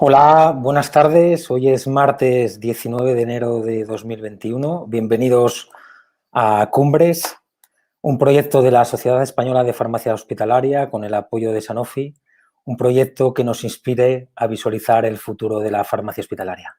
Hola, buenas tardes. Hoy es martes 19 de enero de 2021. Bienvenidos a Cumbres, un proyecto de la Sociedad Española de Farmacia Hospitalaria con el apoyo de Sanofi, un proyecto que nos inspire a visualizar el futuro de la farmacia hospitalaria.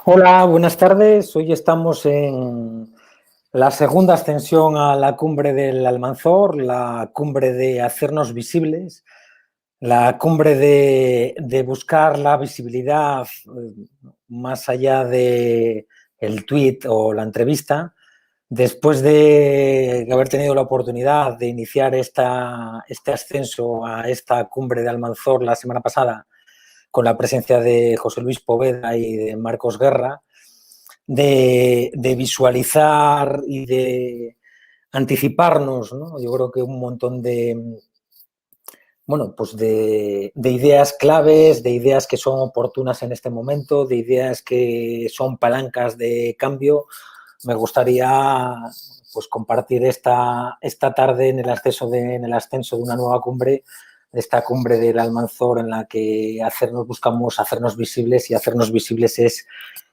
Hola, buenas tardes. Hoy estamos en la segunda ascensión a la cumbre del Almanzor, la cumbre de hacernos visibles, la cumbre de buscar la visibilidad más allá de el tuit o la entrevista. Después de haber tenido la oportunidad de iniciar este ascenso a esta cumbre de Almanzor la semana pasada, con la presencia de José Luis Poveda y de Marcos Guerra, de visualizar y de anticiparnos, ¿no? Yo creo que un montón de, bueno, pues de ideas claves, de ideas que son oportunas en este momento, de ideas que son palancas de cambio. Me gustaría pues compartir esta tarde en el ascenso de una nueva cumbre, esta cumbre del Almanzor, en la que buscamos hacernos visibles, y hacernos visibles es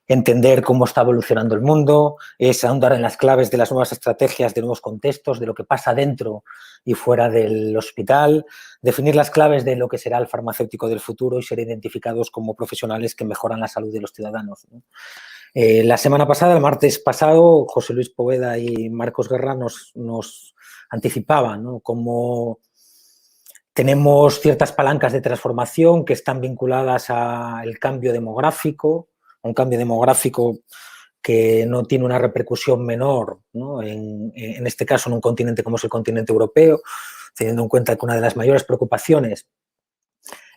entender cómo está evolucionando el mundo, es ahondar en las claves de las nuevas estrategias, de nuevos contextos, de lo que pasa dentro y fuera del hospital, definir las claves de lo que será el farmacéutico del futuro y ser identificados como profesionales que mejoran la salud de los ciudadanos, ¿no? La semana pasada, el martes pasado, José Luis Poveda y Marcos Guerra nos anticipaban, ¿no?, cómo tenemos ciertas palancas de transformación que están vinculadas al cambio demográfico, un cambio demográfico que no tiene una repercusión menor, ¿no?, en este caso en un continente como es el continente europeo, teniendo en cuenta que una de las mayores preocupaciones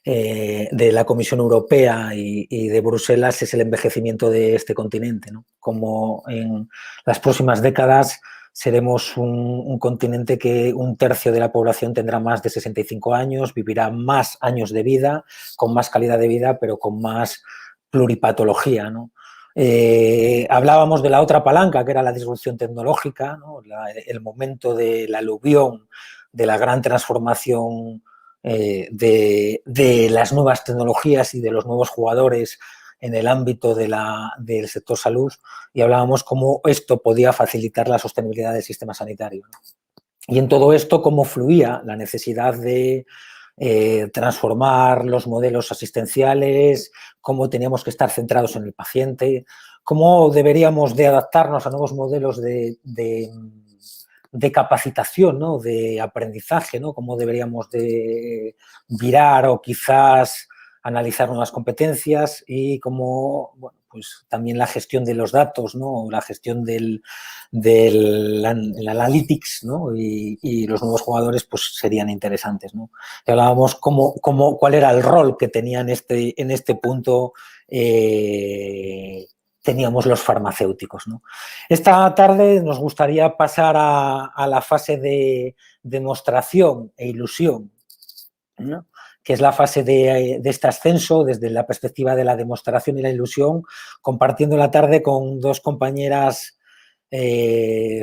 de la Comisión Europea y de Bruselas es el envejecimiento de este continente, ¿no? Como en las próximas décadas seremos un continente que un tercio de la población tendrá más de 65 años, vivirá más años de vida, con más calidad de vida, pero con más pluripatología, ¿no? Hablábamos de la otra palanca, que era la disrupción tecnológica, ¿no?, el momento del aluvión, de la gran transformación de las nuevas tecnologías y de los nuevos jugadores en el ámbito del sector salud, y hablábamos cómo esto podía facilitar la sostenibilidad del sistema sanitario, ¿no? Y en todo esto, cómo fluía la necesidad de transformar los modelos asistenciales, cómo teníamos que estar centrados en el paciente, cómo deberíamos de adaptarnos a nuevos modelos de capacitación, ¿no?, de aprendizaje, ¿no?, cómo deberíamos de virar o quizás analizar nuevas competencias, y cómo, bueno, pues también la gestión de los datos, ¿no?, la gestión del analytics, ¿no?, y los nuevos jugadores pues serían interesantes, ¿no? Y hablábamos cuál era el rol que tenía en este punto teníamos los farmacéuticos, ¿no? Esta tarde nos gustaría pasar a la fase de demostración e ilusión, ¿no?, que es la fase de este ascenso desde la perspectiva de la demostración y la ilusión, compartiendo la tarde con dos compañeras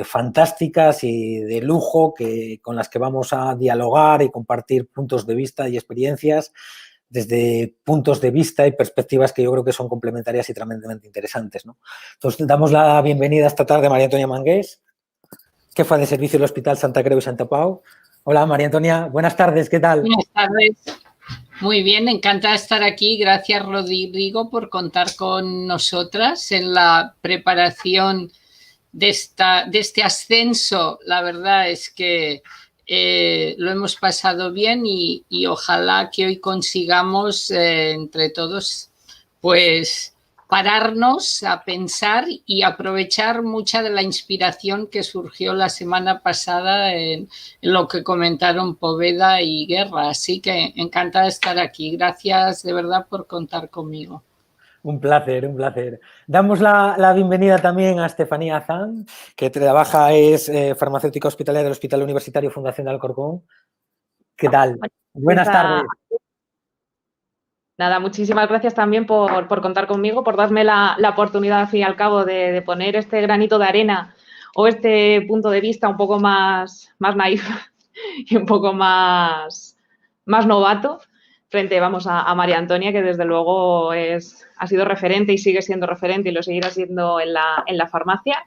fantásticas y de lujo con las que vamos a dialogar y compartir puntos de vista y experiencias desde puntos de vista y perspectivas que yo creo que son complementarias y tremendamente interesantes, ¿no? Entonces, damos la bienvenida esta tarde a María Antonia Mangués, jefa de servicio del Hospital Santa Creu y Santa Pau. Hola, María Antonia, buenas tardes, ¿qué tal? Buenas tardes. Muy bien, encantada de estar aquí. Gracias, Rodrigo, por contar con nosotras en la preparación de este ascenso. La verdad es que lo hemos pasado bien y ojalá que hoy consigamos entre todos pues pararnos a pensar y aprovechar mucha de la inspiración que surgió la semana pasada en lo que comentaron Poveda y Guerra. Así que encantada de estar aquí. Gracias de verdad por contar conmigo. Un placer, un placer. Damos la bienvenida también a Estefanía Azán, que trabaja, es farmacéutica hospitalaria del Hospital Universitario Fundación de Alcorcón. ¿Qué tal? Buenas tardes. Nada, muchísimas gracias también por contar conmigo, por darme la oportunidad, al fin y al cabo, de poner este granito de arena o este punto de vista un poco más naif y un poco más novato frente, vamos, a María Antonia, que desde luego ha sido referente y sigue siendo referente y lo seguirá siendo en la farmacia.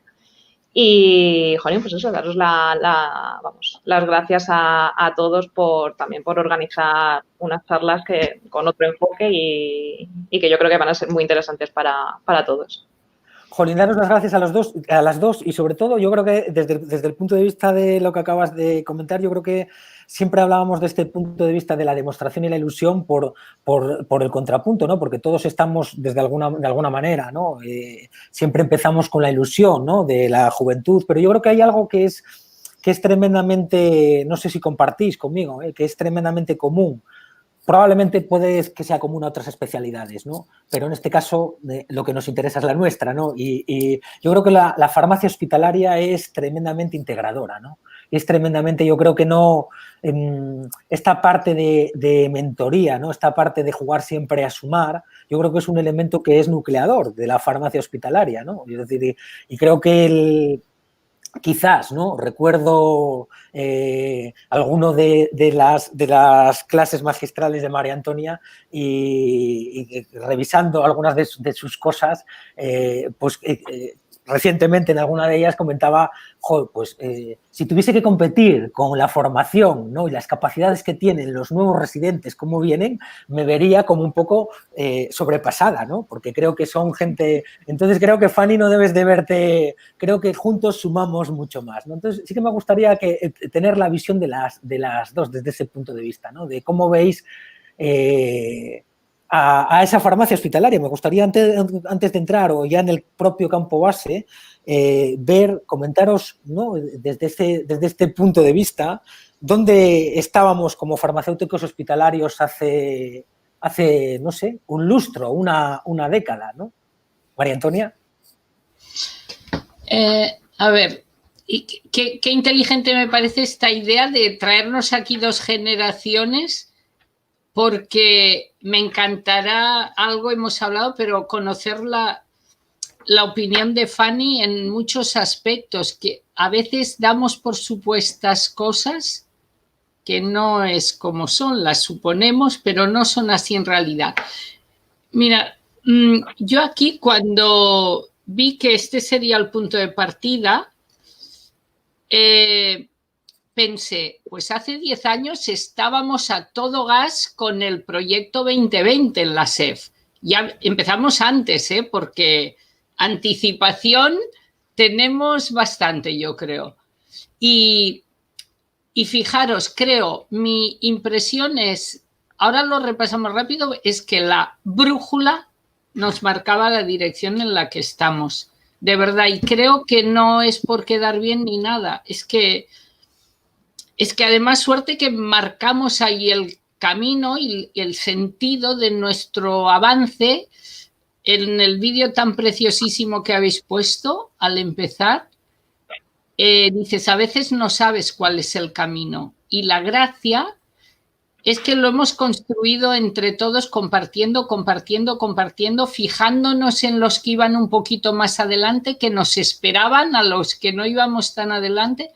Y, joder, pues eso, daros las gracias a todos también por organizar unas charlas con otro enfoque y que yo creo que van a ser muy interesantes para todos. Jolín, daros las gracias a las dos y sobre todo yo creo que desde el punto de vista de lo que acabas de comentar, yo creo que siempre hablábamos de este punto de vista de la demostración y la ilusión por el contrapunto, ¿no? Porque todos estamos de alguna manera, ¿no? Siempre empezamos con la ilusión, ¿no? De la juventud, pero yo creo que hay algo que es tremendamente, no sé si compartís conmigo, que es tremendamente común. Probablemente puede que sea común a otras especialidades, ¿no? Pero en este caso lo que nos interesa es la nuestra, ¿no? Y yo creo que la farmacia hospitalaria es tremendamente integradora, ¿no? Es tremendamente, yo creo que no, esta parte de mentoría, ¿no? Esta parte de jugar siempre a sumar, yo creo que es un elemento que es nucleador de la farmacia hospitalaria, ¿no? Es decir, y creo que quizás, ¿no? Recuerdo alguno de las clases magistrales de María Antonia y revisando algunas de sus cosas, recientemente en alguna de ellas comentaba, si tuviese que competir con la formación, ¿no? Y las capacidades que tienen los nuevos residentes, cómo vienen, me vería como un poco sobrepasada, ¿no? Porque creo que son gente... Entonces creo que, Fanny, no debes de verte... Creo que juntos sumamos mucho más, ¿no? Entonces sí que me gustaría tener la visión de las dos desde ese punto de vista, ¿no? De cómo veis... a esa farmacia hospitalaria. Me gustaría, antes de entrar o ya en el propio campo base, comentaros, ¿no? desde este punto de vista, dónde estábamos como farmacéuticos hospitalarios hace no sé, un lustro, una década, ¿no? María Antonia. A ver, qué inteligente me parece esta idea de traernos aquí dos generaciones, porque me encantará algo, hemos hablado, pero conocer la opinión de Fanny en muchos aspectos, que a veces damos por supuestas cosas que no es como son, las suponemos, pero no son así en realidad. Mira, yo aquí cuando vi que este sería el punto de partida, pensé, pues hace 10 años estábamos a todo gas con el proyecto 2020 en la SEF. Ya empezamos antes, porque anticipación tenemos bastante, yo creo. Y fijaros, creo, mi impresión es, ahora lo repasamos rápido, es que la brújula nos marcaba la dirección en la que estamos. De verdad, y creo que no es por quedar bien ni nada, es que además suerte que marcamos ahí el camino y el sentido de nuestro avance en el vídeo tan preciosísimo que habéis puesto al empezar. Dices, a veces no sabes cuál es el camino y la gracia es que lo hemos construido entre todos compartiendo, fijándonos en los que iban un poquito más adelante, que nos esperaban, a los que no íbamos tan adelante,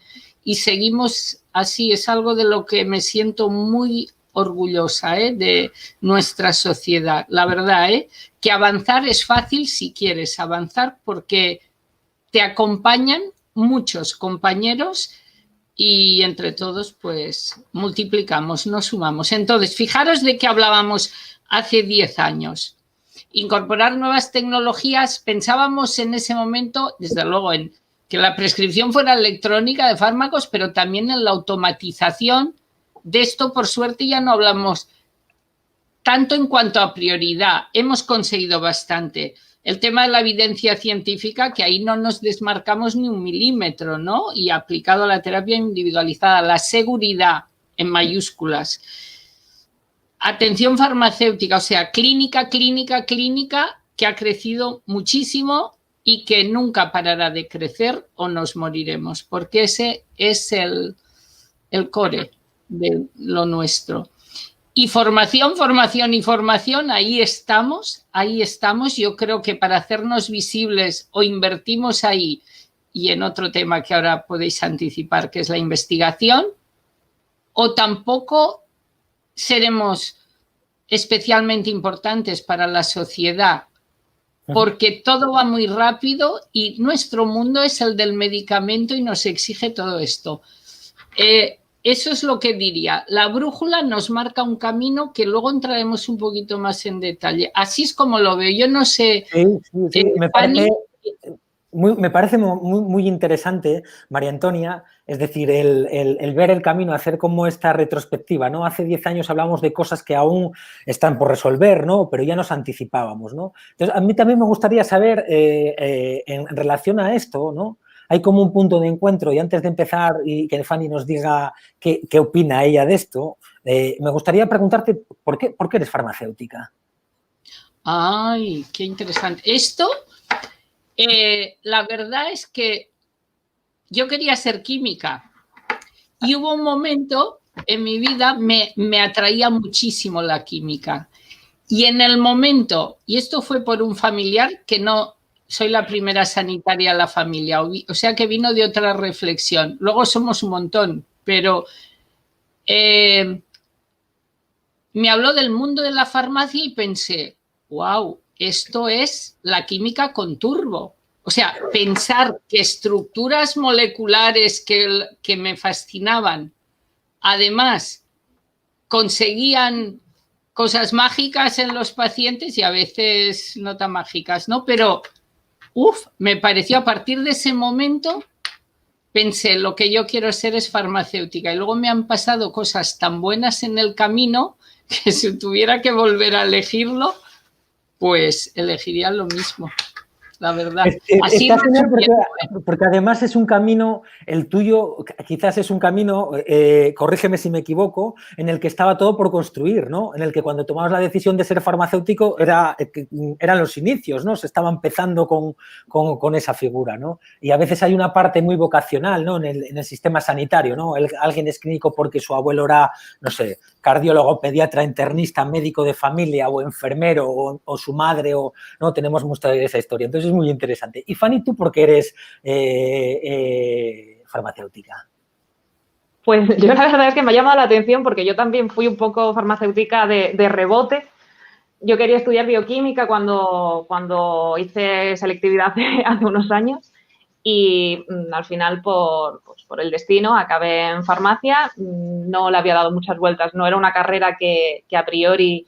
y seguimos así. Es algo de lo que me siento muy orgullosa de nuestra sociedad, la verdad, que avanzar es fácil si quieres avanzar porque te acompañan muchos compañeros y entre todos pues multiplicamos, nos sumamos. Entonces, fijaros de qué hablábamos hace 10 años. Incorporar nuevas tecnologías, pensábamos en ese momento, desde luego, en que la prescripción fuera electrónica de fármacos, pero también en la automatización. De esto, por suerte, ya no hablamos tanto en cuanto a prioridad. Hemos conseguido bastante. El tema de la evidencia científica, que ahí no nos desmarcamos ni un milímetro, ¿no? Y aplicado a la terapia individualizada, la seguridad en mayúsculas. Atención farmacéutica, o sea, clínica, que ha crecido muchísimo y que nunca parará de crecer o nos moriremos, porque ese es el core de lo nuestro. Y formación, ahí estamos. Yo creo que para hacernos visibles o invertimos ahí y en otro tema que ahora podéis anticipar, que es la investigación, o tampoco seremos especialmente importantes para la sociedad, porque todo va muy rápido y nuestro mundo es el del medicamento y nos exige todo esto. Eso es lo que diría. La brújula nos marca un camino que luego entraremos un poquito más en detalle. Así es como lo veo. Yo no sé. Sí. Me parece muy interesante, María Antonia, es decir, el ver el camino, hacer como esta retrospectiva, ¿no? Hace 10 años hablamos de cosas que aún están por resolver, ¿no? Pero ya nos anticipábamos, ¿no? Entonces, a mí también me gustaría saber, en relación a esto, ¿no? Hay como un punto de encuentro y antes de empezar y que Fanny nos diga qué opina ella de esto, me gustaría preguntarte ¿por qué eres farmacéutica? Ay, qué interesante. Esto, la verdad es que yo quería ser química y hubo un momento en mi vida, me atraía muchísimo la química. Y en el momento, y esto fue por un familiar que no soy la primera sanitaria de la familia, o sea que vino de otra reflexión. Luego somos un montón, pero me habló del mundo de la farmacia y pensé, wow, esto es la química con turbo. O sea, pensar que estructuras moleculares que me fascinaban, además, conseguían cosas mágicas en los pacientes y a veces no tan mágicas, ¿no? Pero me pareció a partir de ese momento, pensé, lo que yo quiero ser es farmacéutica. Y luego me han pasado cosas tan buenas en el camino que si tuviera que volver a elegirlo, pues elegiría lo mismo, la verdad. Así está genial porque además es un camino, el tuyo quizás es un camino, corrígeme si me equivoco, en el que estaba todo por construir, ¿no? En el que cuando tomabas la decisión de ser farmacéutico eran los inicios, ¿no? Se estaba empezando con esa figura, ¿no? Y a veces hay una parte muy vocacional, ¿no? En el sistema sanitario, ¿no? Alguien es clínico porque su abuelo era, no sé, cardiólogo, pediatra, internista, médico de familia o enfermero o su madre, no tenemos mucha de esa historia. Entonces es muy interesante. Y Fanny, ¿tú por qué eres farmacéutica? Pues yo la verdad es que me ha llamado la atención porque yo también fui un poco farmacéutica de rebote. Yo quería estudiar bioquímica cuando hice selectividad hace unos años y al final por el destino acabé en farmacia. No le había dado muchas vueltas, no era una carrera que a priori,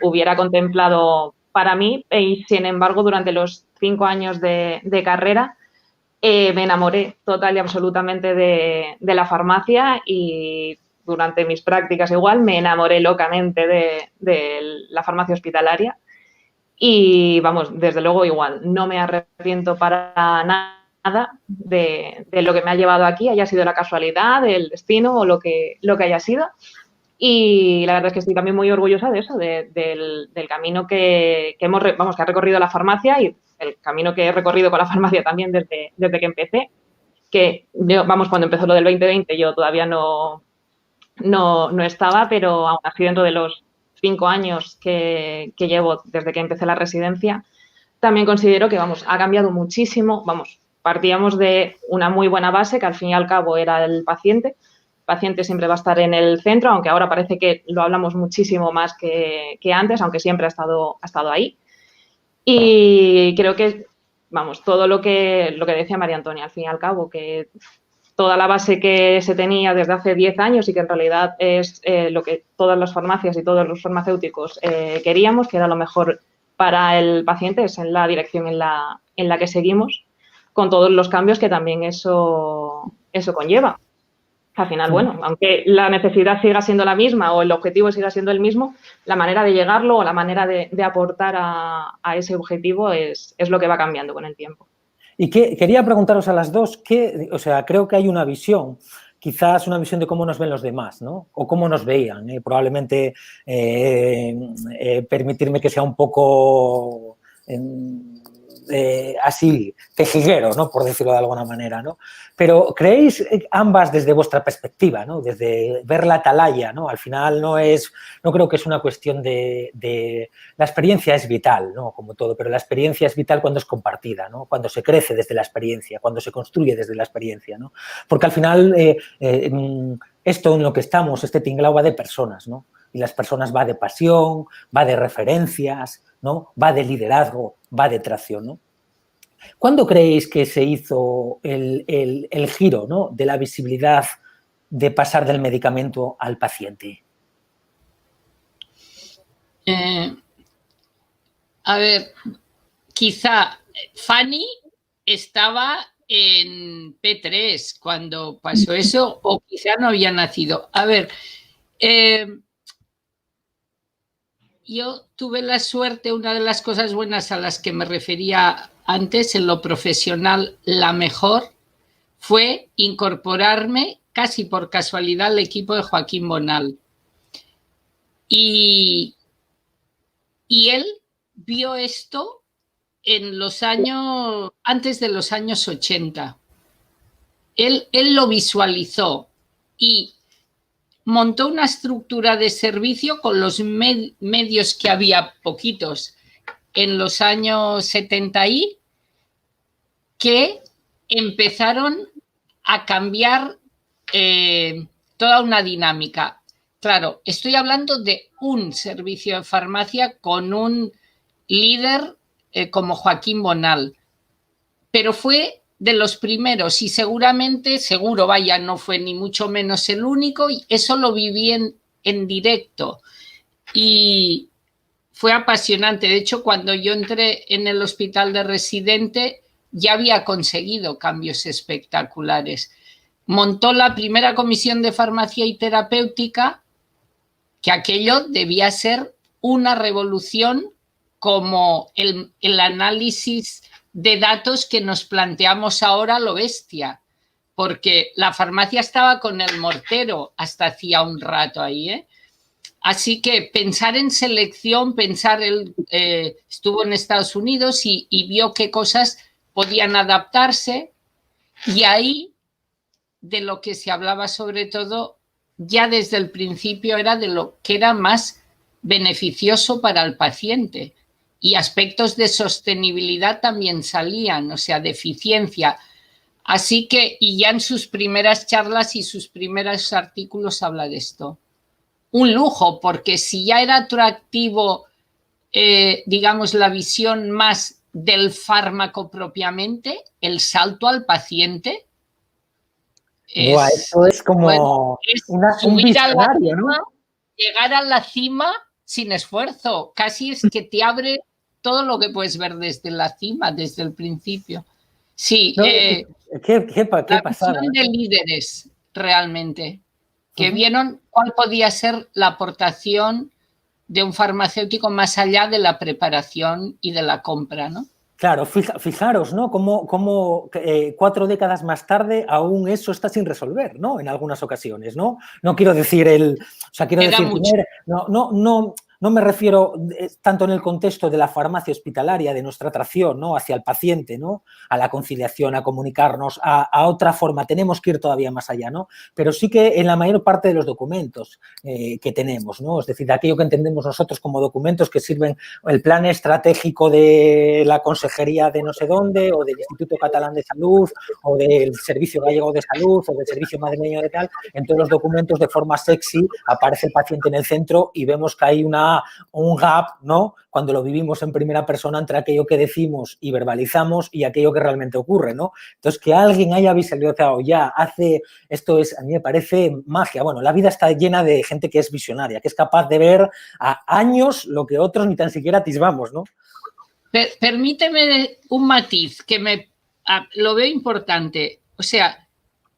hubiera contemplado para mí y sin embargo durante los 5 años de carrera me enamoré total y absolutamente de la farmacia y durante mis prácticas igual me enamoré locamente de la farmacia hospitalaria y desde luego igual, no me arrepiento para nada de lo que me ha llevado aquí, haya sido la casualidad, el destino o lo que haya sido. Y la verdad es que estoy también muy orgullosa de eso, del camino que ha recorrido la farmacia y el camino que he recorrido con la farmacia también desde que empecé. Que yo, cuando empezó lo del 2020 yo todavía no estaba, pero aún así dentro de los 5 años que llevo desde que empecé la residencia, también considero que, ha cambiado muchísimo. Partíamos de una muy buena base, que al fin y al cabo era el paciente, paciente siempre va a estar en el centro, aunque ahora parece que lo hablamos muchísimo más que antes, aunque siempre ha estado ahí. Y creo que, vamos, todo lo que decía María Antonia, al fin y al cabo, que toda la base que se tenía desde hace 10 años y que en realidad es lo que todas las farmacias y todos los farmacéuticos queríamos, que era lo mejor para el paciente, es en la dirección en la que seguimos, con todos los cambios que también eso conlleva. Al final, bueno, aunque la necesidad siga siendo la misma o el objetivo siga siendo el mismo, la manera de llegarlo o la manera de aportar a ese objetivo es lo que va cambiando con el tiempo. Y quería preguntaros a las dos, o sea, creo que hay una visión, quizás una visión de cómo nos ven los demás, ¿no? O cómo nos veían. Probablemente permitirme que sea un poco así, tejiguero, ¿no? Por decirlo de alguna manera, ¿no? Pero ¿creéis ambas desde vuestra perspectiva, ¿no? Desde ver la atalaya, ¿no? Al final no creo que es una cuestión de la experiencia es vital, ¿no? Como todo, pero la experiencia es vital cuando es compartida, ¿no? Cuando se crece desde la experiencia, cuando se construye desde la experiencia, ¿no? Porque al final esto en lo que estamos, este tinglao va de personas, ¿no? Y las personas va de pasión, va de referencias, ¿no? Va de liderazgo, va de tracción, ¿no? ¿Cuándo creéis que se hizo el giro, ¿no? De la visibilidad de pasar del medicamento al paciente? A ver, quizá Fanny estaba en P3 cuando pasó eso, o quizá no había nacido. A ver, yo tuve la suerte, una de las cosas buenas a las que me refería antes en lo profesional, la mejor, fue incorporarme casi por casualidad al equipo de Joaquín Bonal. Y él vio esto en los años, antes de los años 80. Él lo visualizó y montó una estructura de servicio con los medios que había, poquitos, en los años 70 que empezaron a cambiar toda una dinámica. Claro, estoy hablando de un servicio de farmacia con un líder como Joaquín Bonal, pero fue de los primeros y no fue ni mucho menos el único, y eso lo viví en directo y fue apasionante. De hecho, cuando yo entré en el hospital de residente ya había conseguido cambios espectaculares. Montó la primera comisión de farmacia y terapéutica, que aquello debía ser una revolución como el análisis de datos que nos planteamos ahora lo bestia, porque la farmacia estaba con el mortero hasta hacía un rato ahí, ¿eh? Así que pensar en selección, él estuvo en Estados Unidos y vio qué cosas podían adaptarse, y ahí de lo que se hablaba sobre todo ya desde el principio era de lo que era más beneficioso para el paciente, y aspectos de sostenibilidad también salían, o sea, de eficiencia. Así que, y ya en sus primeras charlas y sus primeros artículos habla de esto. Un lujo, porque si ya era atractivo, digamos, la visión más del fármaco propiamente, el salto al paciente eso es como bueno, es un visionario, cima, ¿no? Llegar a la cima sin esfuerzo. Casi es que te abre todo lo que puedes ver desde la cima, desde el principio. Sí, No, ¿qué la pasada? visión de líderes realmente, que vieron cuál podía ser la aportación de un farmacéutico más allá de la preparación y de la compra, ¿no? Claro, fijaros, ¿no? Cómo 4 décadas más tarde aún eso está sin resolver, ¿no? En algunas ocasiones, ¿no? No quiero decir quiero decir, no, no me refiero tanto en el contexto de la farmacia hospitalaria, de nuestra atracción, ¿no?, hacia el paciente, ¿no?, a la conciliación, a comunicarnos, a otra forma. Tenemos que ir todavía más allá, ¿no? Pero sí que en la mayor parte de los documentos que tenemos, ¿no? Es decir, de aquello que entendemos nosotros como documentos que sirven, el plan estratégico de la Consejería de no sé dónde, o del Instituto Catalán de Salud, o del Servicio Gallego de Salud, o del Servicio Madrileño de tal, en todos los documentos de forma sexy aparece el paciente en el centro y vemos que hay un gap, ¿no?, cuando lo vivimos en primera persona entre aquello que decimos y verbalizamos y aquello que realmente ocurre, ¿no? Entonces, que alguien haya visualizado ya esto a mí me parece magia. Bueno, la vida está llena de gente que es visionaria, que es capaz de ver a años lo que otros ni tan siquiera atisbamos, ¿no? Permíteme un matiz que lo veo importante. O sea,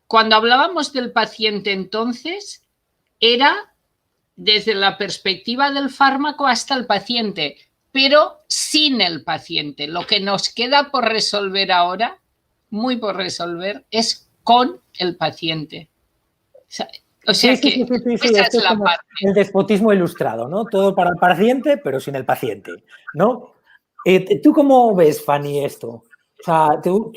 cuando hablábamos del paciente entonces, era desde la perspectiva del fármaco hasta el paciente, pero sin el paciente. Lo que nos queda por resolver ahora, muy por resolver, es con el paciente. O sea sí, que sí, esa es la parte. El despotismo ilustrado, ¿no? Todo para el paciente, pero sin el paciente, ¿no? ¿Tú cómo ves, Fanny, esto? O sea, ¿tú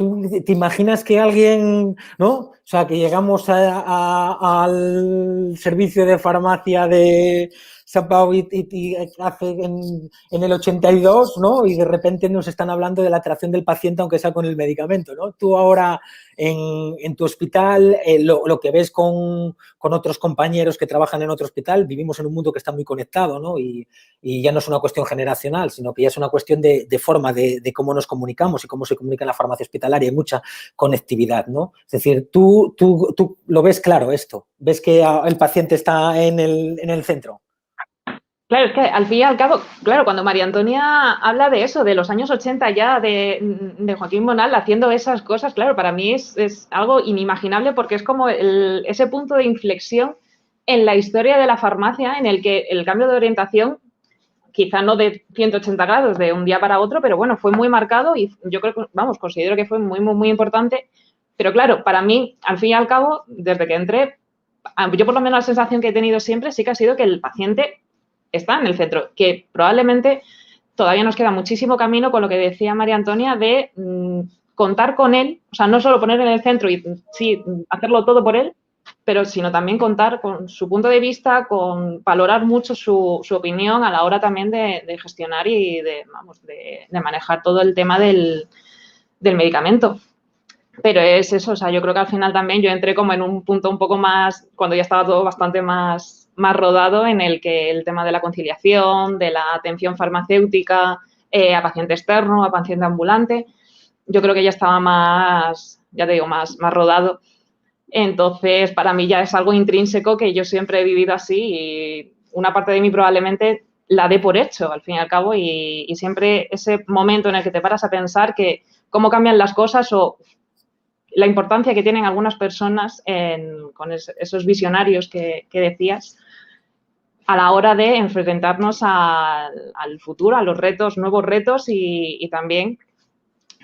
te imaginas que alguien, ¿no? O sea, que llegamos al servicio de farmacia de San Pau y hace en el 82, ¿no? Y de repente nos están hablando de la atracción del paciente, aunque sea con el medicamento, ¿no? Tú ahora en tu hospital, lo que ves con otros compañeros que trabajan en otro hospital, vivimos en un mundo que está muy conectado, ¿no? Y ya no es una cuestión generacional, sino que ya es una cuestión de forma de cómo nos comunicamos y cómo se comunica en la farmacia hospitalaria. Hay mucha conectividad, ¿no? Es decir, tú lo ves claro esto, ves que el paciente está en el centro. Claro, es que al fin y al cabo, claro, cuando María Antonia habla de eso, de los años 80 ya, de Joaquín Bonal haciendo esas cosas, claro, para mí es algo inimaginable porque es como ese punto de inflexión en la historia de la farmacia en el que el cambio de orientación, quizá no de 180 grados de un día para otro, pero bueno, fue muy marcado y yo creo que, vamos, considero que fue muy, muy, muy importante. Pero claro, para mí, al fin y al cabo, desde que entré, yo por lo menos la sensación que he tenido siempre sí que ha sido que el paciente está en el centro, que probablemente todavía nos queda muchísimo camino con lo que decía María Antonia de contar con él, o sea, no solo ponerlo en el centro y sí, hacerlo todo por él, pero sino también contar con su punto de vista, con valorar mucho su opinión a la hora también de gestionar y de manejar todo el tema del medicamento. Pero es eso, o sea, yo creo que al final también yo entré como en un punto un poco más, cuando ya estaba todo bastante más rodado, en el que el tema de la conciliación, de la atención farmacéutica a paciente externo, a paciente ambulante, yo creo que ya estaba más, ya te digo, más rodado. Entonces, para mí ya es algo intrínseco que yo siempre he vivido así y una parte de mí probablemente la dé por hecho, al fin y al cabo, y siempre ese momento en el que te paras a pensar que cómo cambian las cosas o la importancia que tienen algunas personas con esos visionarios que decías a la hora de enfrentarnos al futuro, a los retos, nuevos retos y también,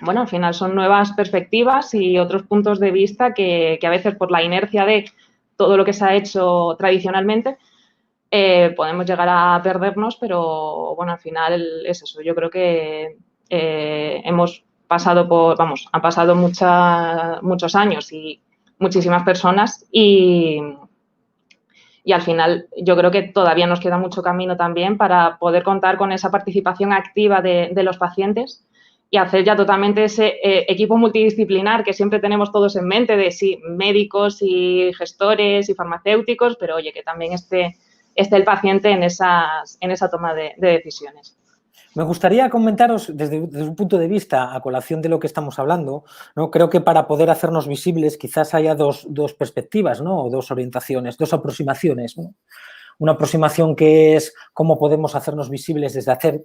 bueno, al final son nuevas perspectivas y otros puntos de vista que a veces por la inercia de todo lo que se ha hecho tradicionalmente podemos llegar a perdernos, pero bueno, al final es eso. Yo creo que hemos pasado han pasado muchos años y muchísimas personas y al final yo creo que todavía nos queda mucho camino también para poder contar con esa participación activa de los pacientes y hacer ya totalmente ese equipo multidisciplinar que siempre tenemos todos en mente de sí, médicos y gestores y farmacéuticos, pero oye, que también esté el paciente en esa toma de decisiones. Me gustaría comentaros desde un punto de vista, a colación de lo que estamos hablando, ¿no? Creo que para poder hacernos visibles quizás haya dos perspectivas, ¿no? O dos orientaciones, dos aproximaciones, ¿no? Una aproximación que es cómo podemos hacernos visibles desde hacer,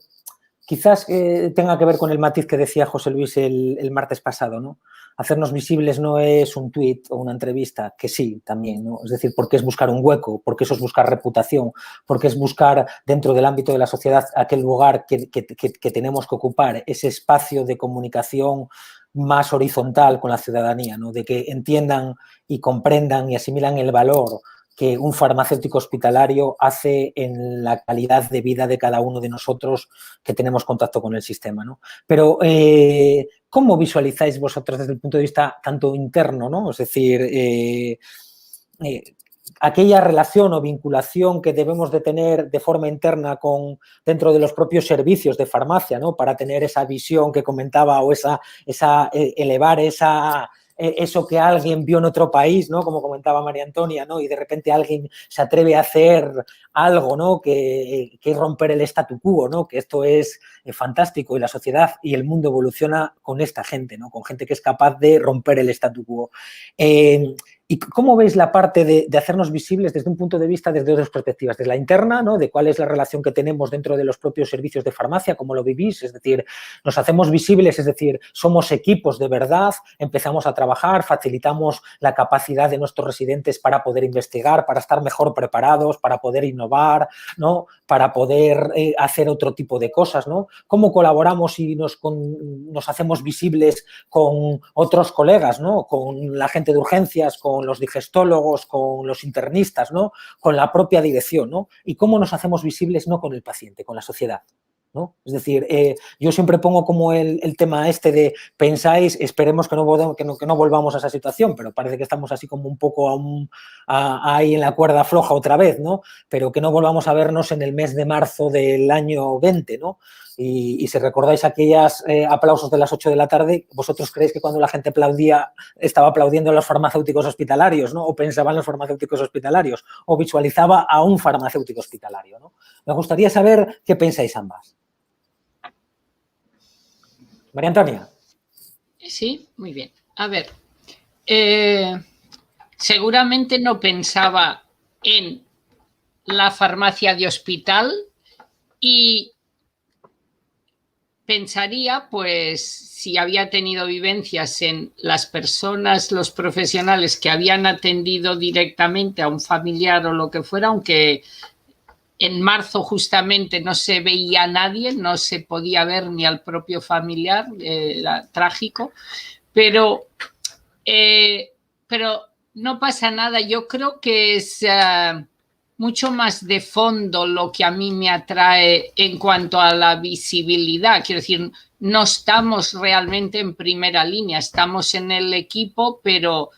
quizás tenga que ver con el matiz que decía José Luis el martes pasado, ¿no? Hacernos visibles no es un tuit o una entrevista, que sí, también, ¿no? Es decir, porque es buscar un hueco, porque eso es buscar reputación, porque es buscar dentro del ámbito de la sociedad aquel lugar que tenemos que ocupar, ese espacio de comunicación más horizontal con la ciudadanía, ¿no? De que entiendan y comprendan y asimilan el valor que un farmacéutico hospitalario hace en la calidad de vida de cada uno de nosotros que tenemos contacto con el sistema, ¿no? Pero, ¿cómo visualizáis vosotros desde el punto de vista tanto interno, ¿no? Es decir, aquella relación o vinculación que debemos de tener de forma interna dentro de los propios servicios de farmacia, ¿no? Para tener esa visión que comentaba o elevar eso que alguien vio en otro país, ¿no? Como comentaba María Antonia, ¿no? Y de repente alguien se atreve a hacer algo, ¿no? Que es romper el statu quo, ¿no? Que esto es fantástico y la sociedad y el mundo evoluciona con esta gente, ¿no? Con gente que es capaz de romper el statu quo. ¿Y cómo veis la parte de hacernos visibles desde un punto de vista, desde dos perspectivas? Desde la interna, ¿no? De cuál es la relación que tenemos dentro de los propios servicios de farmacia, cómo lo vivís, es decir, nos hacemos visibles, es decir, somos equipos de verdad, empezamos a trabajar, facilitamos la capacidad de nuestros residentes para poder investigar, para estar mejor preparados, para poder innovar, ¿no? Para poder hacer otro tipo de cosas, ¿no? ¿Cómo colaboramos y nos hacemos visibles con otros colegas, ¿no? Con la gente de urgencias, con los digestólogos, con los internistas, ¿no? Con la propia dirección, ¿no? Y cómo nos hacemos visibles no con el paciente, con la sociedad, ¿no? Es decir, yo siempre pongo como el tema este de pensáis, esperemos que no volvamos a esa situación, pero parece que estamos así como un poco ahí en la cuerda floja otra vez, ¿no? Pero que no volvamos a vernos en el mes de marzo del año 20, ¿no? Y si recordáis aquellos aplausos de las 8 de la tarde, ¿vosotros creéis que cuando la gente aplaudía estaba aplaudiendo a los farmacéuticos hospitalarios, ¿no? O pensaba en los farmacéuticos hospitalarios, o visualizaba a un farmacéutico hospitalario, ¿no? Me gustaría saber qué pensáis ambas. María Antonia. Sí, muy bien. A ver, seguramente no pensaba en la farmacia de hospital y pensaría, pues, si había tenido vivencias en las personas, los profesionales que habían atendido directamente a un familiar o lo que fuera, aunque en marzo justamente no se veía a nadie, no se podía ver ni al propio familiar, era trágico, pero no pasa nada. Yo creo que es mucho más de fondo lo que a mí me atrae en cuanto a la visibilidad. Quiero decir, no estamos realmente en primera línea, estamos en el equipo, pero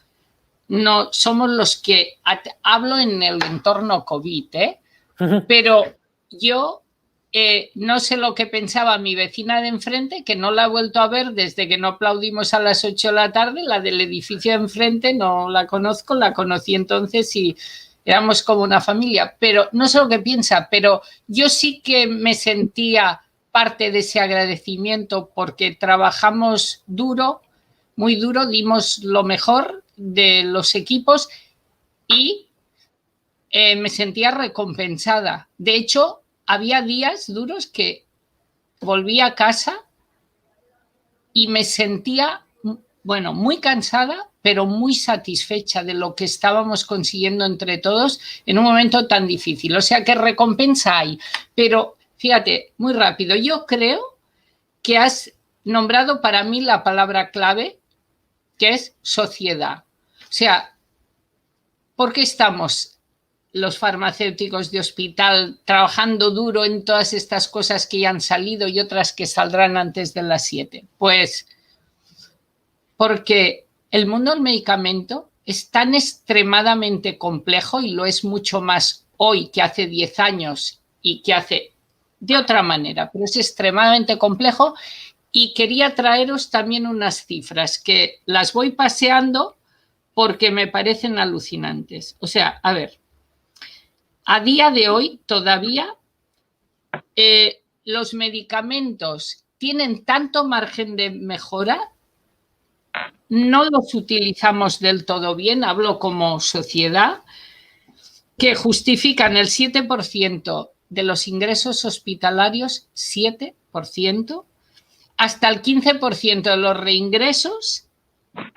no somos los que hablo en el entorno COVID, pero yo no sé lo que pensaba mi vecina de enfrente, que no la he vuelto a ver desde que no aplaudimos a las 8 de la tarde, la del edificio de enfrente no la conozco, la conocí entonces y éramos como una familia, pero no sé lo que piensa, pero yo sí que me sentía parte de ese agradecimiento porque trabajamos duro, muy duro, dimos lo mejor de los equipos y me sentía recompensada. De hecho, había días duros que volví a casa y me sentía, bueno, muy cansada, pero muy satisfecha de lo que estábamos consiguiendo entre todos en un momento tan difícil. O sea, que recompensa hay. Pero, fíjate, muy rápido, yo creo que has nombrado para mí la palabra clave, que es sociedad. O sea, ¿por qué estamos los farmacéuticos de hospital trabajando duro en todas estas cosas que ya han salido y otras que saldrán antes de las 7? Pues porque el mundo del medicamento es tan extremadamente complejo y lo es mucho más hoy que hace 10 años y que hace de otra manera, pero es extremadamente complejo y quería traeros también unas cifras que las voy paseando porque me parecen alucinantes. O sea, a ver, a día de hoy todavía los medicamentos tienen tanto margen de mejora, no los utilizamos del todo bien, hablo como sociedad, que justifican el 7% de los ingresos hospitalarios, 7%, hasta el 15% de los reingresos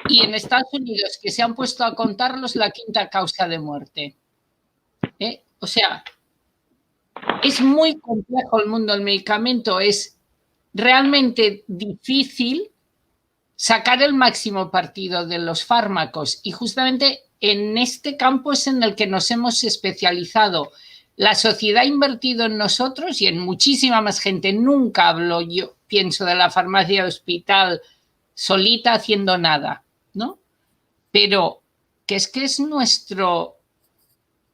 y en Estados Unidos, que se han puesto a contarlos, la quinta causa de muerte. O sea, es muy complejo el mundo del medicamento, es realmente difícil sacar el máximo partido de los fármacos y justamente en este campo es en el que nos hemos especializado. La sociedad ha invertido en nosotros y en muchísima más gente. Nunca hablo, yo pienso, de la farmacia de hospital solita haciendo nada, ¿no? Pero que es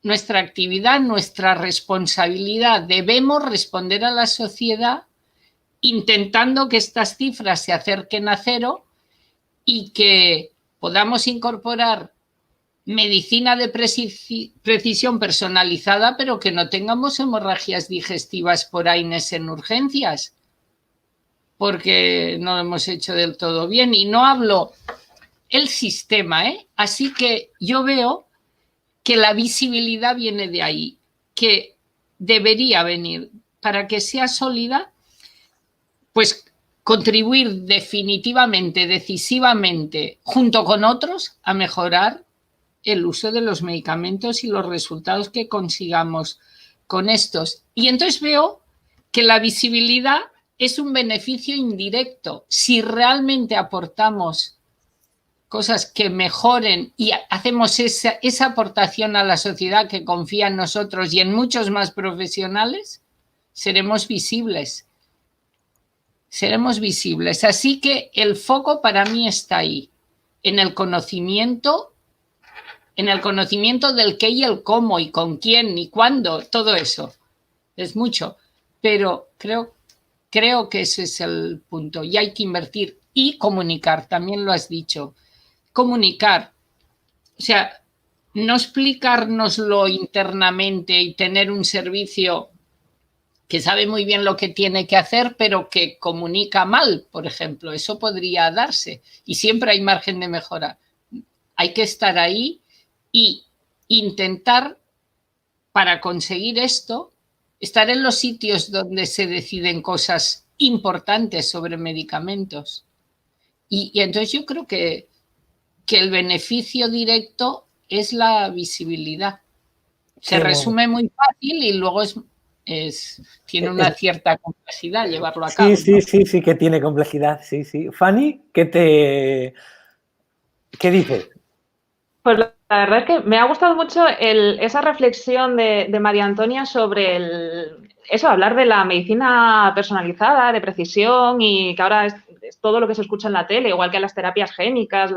nuestra actividad, nuestra responsabilidad. Debemos responder a la sociedad intentando que estas cifras se acerquen a cero y que podamos incorporar medicina de precisión personalizada, pero que no tengamos hemorragias digestivas por AINES en urgencias, porque no lo hemos hecho del todo bien. Y no hablo el sistema, ¿eh? Así que yo veo que la visibilidad viene de ahí, que debería venir para que sea sólida, pues contribuir definitivamente, decisivamente, junto con otros, a mejorar el uso de los medicamentos y los resultados que consigamos con estos. Y entonces veo que la visibilidad es un beneficio indirecto. Si realmente aportamos cosas que mejoren y hacemos esa aportación a la sociedad que confía en nosotros y en muchos más profesionales, seremos visibles. Seremos visibles. Así que el foco para mí está ahí, en el conocimiento del qué y el cómo y con quién y cuándo, todo eso. Es mucho, pero creo que ese es el punto y hay que invertir y comunicar, también lo has dicho. Comunicar, o sea, no explicárnoslo internamente y tener un servicio que sabe muy bien lo que tiene que hacer, pero que comunica mal, por ejemplo. Eso podría darse y siempre hay margen de mejora. Hay que estar ahí y intentar, para conseguir esto, estar en los sitios donde se deciden cosas importantes sobre medicamentos. Y entonces yo creo que el beneficio directo es la visibilidad. Se resume muy fácil y luego tiene una cierta complejidad llevarlo a cabo. Sí, que tiene complejidad, sí. Fanny, ¿qué dices? Pues la verdad es que me ha gustado mucho esa reflexión de María Antonia sobre hablar de la medicina personalizada, de precisión y que ahora es todo lo que se escucha en la tele, igual que las terapias génicas,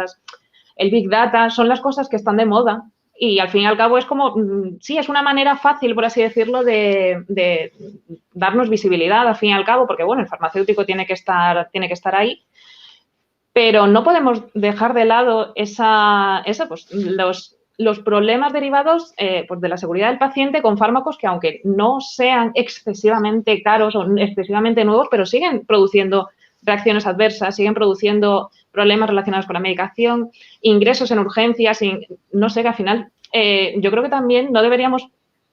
el Big Data, son las cosas que están de moda y al fin y al cabo es como, sí, es una manera fácil, por así decirlo, de darnos visibilidad al fin y al cabo, porque bueno, el farmacéutico tiene que estar ahí. Pero no podemos dejar de lado los problemas derivados pues de la seguridad del paciente con fármacos que, aunque no sean excesivamente caros o excesivamente nuevos, pero siguen produciendo reacciones adversas, siguen produciendo problemas relacionados con la medicación, ingresos en urgencias, no sé, que al final yo creo que también no deberíamos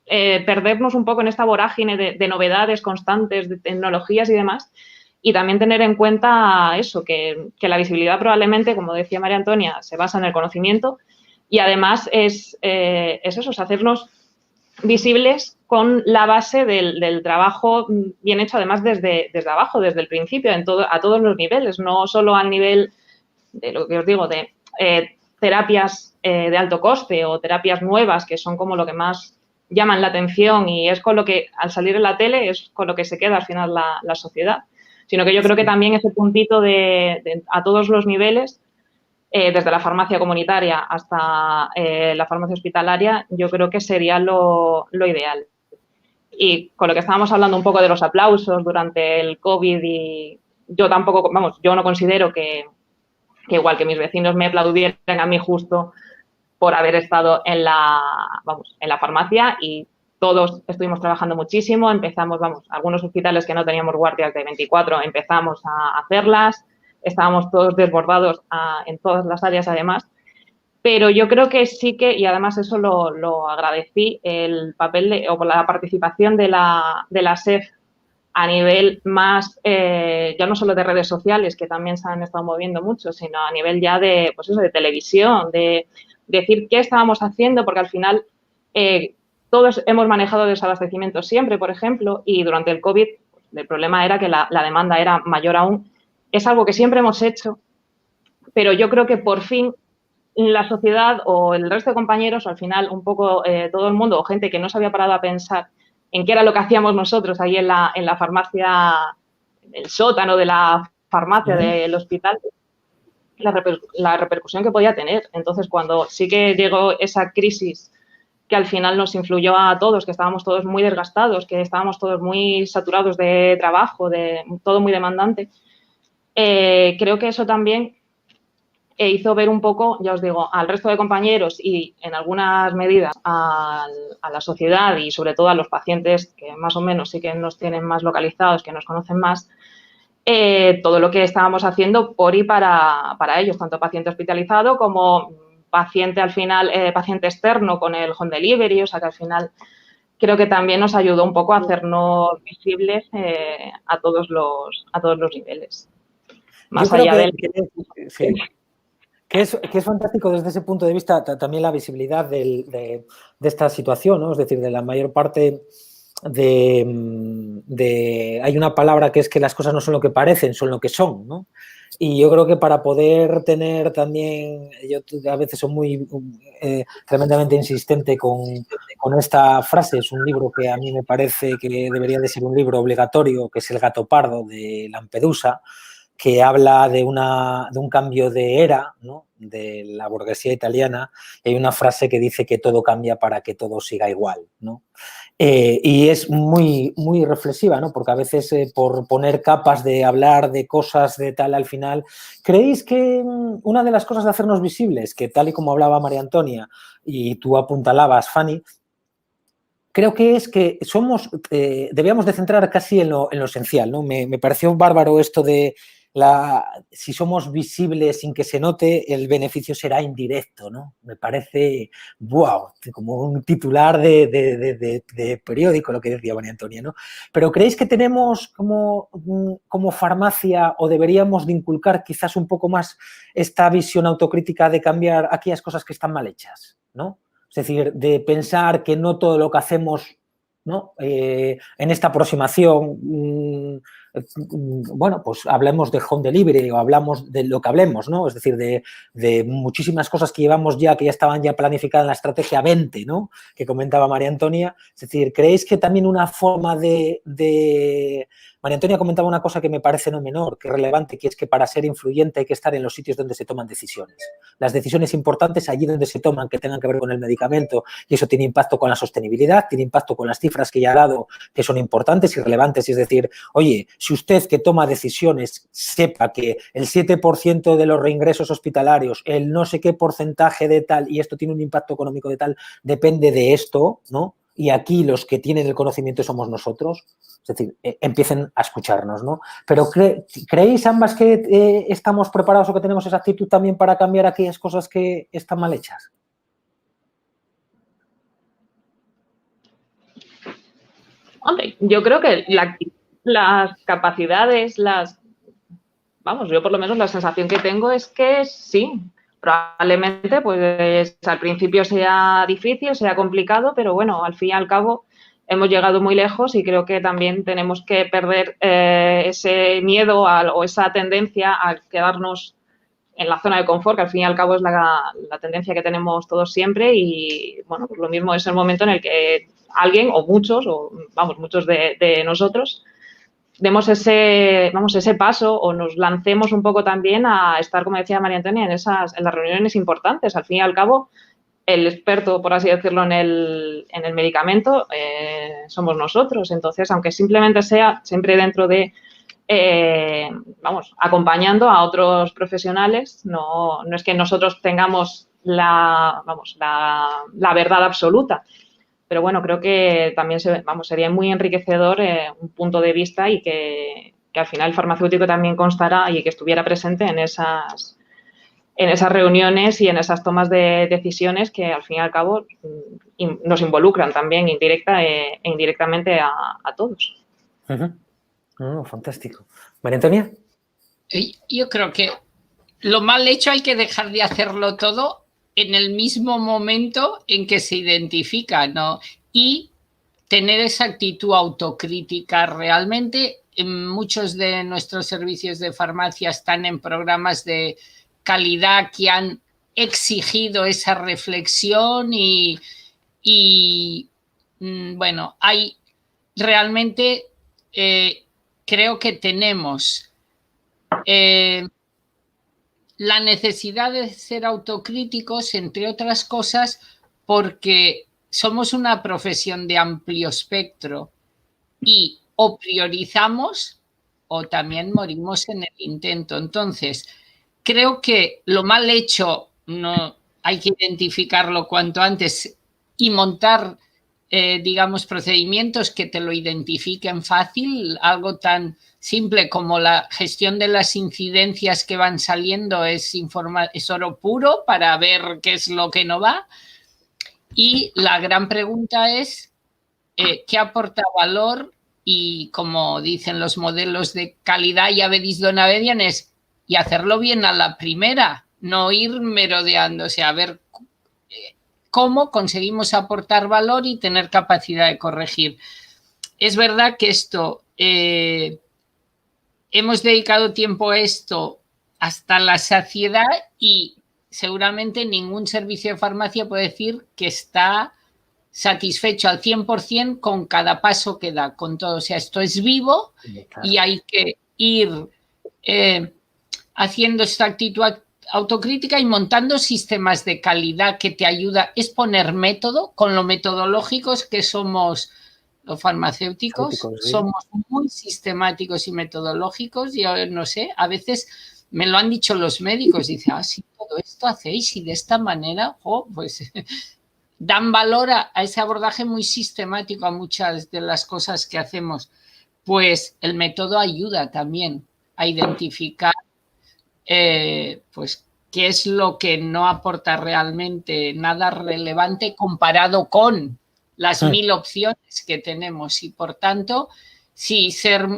perdernos un poco en esta vorágine de novedades constantes, de tecnologías y demás. Y también tener en cuenta eso, que la visibilidad probablemente, como decía María Antonia, se basa en el conocimiento y además es eso, es hacernos visibles con la base del trabajo bien hecho, además desde abajo, desde el principio, a todos los niveles, no solo al nivel de lo que os digo, de terapias de alto coste o terapias nuevas, que son como lo que más llaman la atención y es con lo que, al salir en la tele, es con lo que se queda al final la sociedad. Sino que yo creo que también ese puntito a todos los niveles, desde la farmacia comunitaria hasta la farmacia hospitalaria, yo creo que sería lo ideal. Y con lo que estábamos hablando un poco de los aplausos durante el COVID, y yo tampoco, yo no considero que igual que mis vecinos me aplaudieran a mí justo por haber estado en la farmacia, y todos estuvimos trabajando muchísimo, empezamos, algunos hospitales que no teníamos guardias de 24, empezamos a hacerlas, estábamos todos desbordados en todas las áreas además, pero yo creo que sí que, y además eso lo agradecí, el papel o la participación de la SEF a nivel más, ya no solo de redes sociales, que también se han estado moviendo mucho, sino a nivel ya de, pues eso, de televisión, de decir qué estábamos haciendo, porque al final todos hemos manejado desabastecimiento siempre, por ejemplo, y durante el COVID el problema era que la demanda era mayor aún. Es algo que siempre hemos hecho, pero yo creo que por fin la sociedad o el resto de compañeros, o al final un poco todo el mundo, o gente que no se había parado a pensar en qué era lo que hacíamos nosotros ahí en la farmacia, el sótano de la farmacia del hospital, la repercusión que podía tener. Entonces, cuando sí que llegó esa crisis que al final nos influyó a todos, que estábamos todos muy desgastados, que estábamos todos muy saturados de trabajo, de todo muy demandante, creo que eso también hizo ver un poco, ya os digo, al resto de compañeros y en algunas medidas a la sociedad y sobre todo a los pacientes que más o menos sí que nos tienen más localizados, que nos conocen más, todo lo que estábamos haciendo por y para ellos, tanto paciente hospitalizado como paciente al final, paciente externo con el home delivery, o sea que al final creo que también nos ayudó un poco a hacernos visibles a todos los niveles. Más allá del... Sí. Que es fantástico desde ese punto de vista también la visibilidad de esta situación, ¿no? Es decir, de la mayor parte hay una palabra que es que las cosas no son lo que parecen, son lo que son, ¿no? Y yo creo que para poder tener también, yo a veces soy muy tremendamente insistente con esta frase, es un libro que a mí me parece que debería de ser un libro obligatorio, que es El gato pardo de Lampedusa, que habla de un cambio de era, ¿no? De la burguesía italiana, y hay una frase que dice que todo cambia para que todo siga igual, ¿no? Y es muy, muy reflexiva, ¿no? Porque a veces por poner capas de hablar de cosas de tal al final, ¿creéis que una de las cosas de hacernos visibles, que tal y como hablaba María Antonia y tú apuntalabas, Fanny, creo que es que debíamos de centrar casi en lo esencial, ¿no? Me pareció bárbaro esto de si somos visibles sin que se note, el beneficio será indirecto, ¿no? Me parece, wow, como un titular de periódico lo que decía María Antonia, ¿no? Pero ¿creéis que tenemos como farmacia o deberíamos de inculcar quizás un poco más esta visión autocrítica de cambiar aquellas cosas que están mal hechas, ¿no? Es decir, de pensar que no todo lo que hacemos, ¿no? En esta aproximación, bueno, pues hablemos de home delivery o hablamos de lo que hablemos, ¿no? Es decir, de muchísimas cosas que llevamos ya, que ya estaban ya planificadas en la estrategia 20, ¿no? Que comentaba María Antonia. Es decir, ¿creéis que también una forma María Antonia comentaba una cosa que me parece no menor, que es relevante, que es que para ser influyente hay que estar en los sitios donde se toman decisiones. Las decisiones importantes allí donde se toman, que tengan que ver con el medicamento, y eso tiene impacto con la sostenibilidad, tiene impacto con las cifras que ya ha dado, que son importantes y relevantes. Es decir, oye, si usted que toma decisiones sepa que el 7% de los reingresos hospitalarios, el no sé qué porcentaje de tal, y esto tiene un impacto económico de tal, depende de esto, ¿no? Y aquí los que tienen el conocimiento somos nosotros, es decir, empiecen a escucharnos, ¿no? Pero ¿creéis ambas que estamos preparados o que tenemos esa actitud también para cambiar aquellas cosas que están mal hechas? Hombre, yo creo que las capacidades, vamos, yo por lo menos la sensación que tengo es que sí. Probablemente, pues al principio sea difícil, sea complicado, pero bueno, al fin y al cabo hemos llegado muy lejos y creo que también tenemos que perder ese miedo o esa tendencia a quedarnos en la zona de confort, que al fin y al cabo es la tendencia que tenemos todos siempre y, bueno, pues lo mismo es el momento en el que alguien o muchos, muchos de nosotros, demos ese paso o nos lancemos un poco también a estar, como decía María Antonia, en las reuniones importantes. Al fin y al cabo, el experto, por así decirlo, en el medicamento somos nosotros. Entonces, aunque simplemente sea siempre dentro de, acompañando a otros profesionales, no es que nosotros tengamos la verdad absoluta. Pero bueno, creo que también sería muy enriquecedor un punto de vista y que al final el farmacéutico también constara y que estuviera presente en esas reuniones y en esas tomas de decisiones que al fin y al cabo nos involucran también directa e indirectamente a todos. Fantástico. María Antonia. Yo creo que lo mal hecho hay que dejar de hacerlo todo en el mismo momento en que se identifica, ¿no? Y tener esa actitud autocrítica realmente. Muchos de nuestros servicios de farmacia están en programas de calidad que han exigido esa reflexión y bueno, hay realmente creo que tenemos la necesidad de ser autocríticos, entre otras cosas, porque somos una profesión de amplio espectro y o priorizamos o también morimos en el intento. Entonces, creo que lo mal hecho no hay que identificarlo cuanto antes y montar, digamos, procedimientos que te lo identifiquen fácil. Algo tan simple como la gestión de las incidencias que van saliendo es oro puro para ver qué es lo que no va. Y la gran pregunta es, ¿qué aporta valor? Y como dicen los modelos de calidad, ya vedis dona vedian, es y hacerlo bien a la primera, no ir merodeándose, a ver cómo conseguimos aportar valor y tener capacidad de corregir. Es verdad que esto, hemos dedicado tiempo a esto hasta la saciedad y seguramente ningún servicio de farmacia puede decir que está satisfecho al 100% con cada paso que da, con todo. O sea, esto es vivo y hay que ir haciendo esta actitud autocrítica y montando sistemas de calidad que te ayuda. Es poner método, con lo metodológicos que somos los farmacéuticos, somos muy sistemáticos y metodológicos. Yo no sé, a veces me lo han dicho los médicos, dicen, sí, todo esto hacéis y de esta manera, pues dan valor a ese abordaje muy sistemático a muchas de las cosas que hacemos. Pues el método ayuda también a identificar pues qué es lo que no aporta realmente nada relevante comparado con las 1000 opciones que tenemos. Y por tanto, sí, ser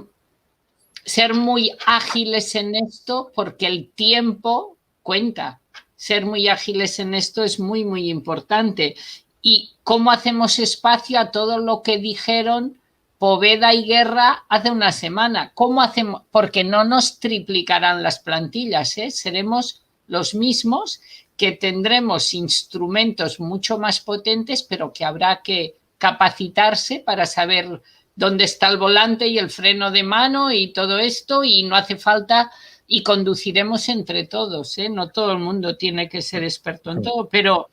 muy ágiles en esto, porque el tiempo cuenta. Ser muy ágiles en esto es muy, muy importante. Y cómo hacemos espacio a todo lo que dijeron Poveda y Guerra hace una semana. ¿Cómo hacemos? Porque no nos triplicarán las plantillas, ¿eh? Seremos los mismos, que tendremos instrumentos mucho más potentes, pero que habrá que capacitarse para saber dónde está el volante y el freno de mano y todo esto, y no hace falta, y conduciremos entre todos, ¿eh? No todo el mundo tiene que ser experto en todo, pero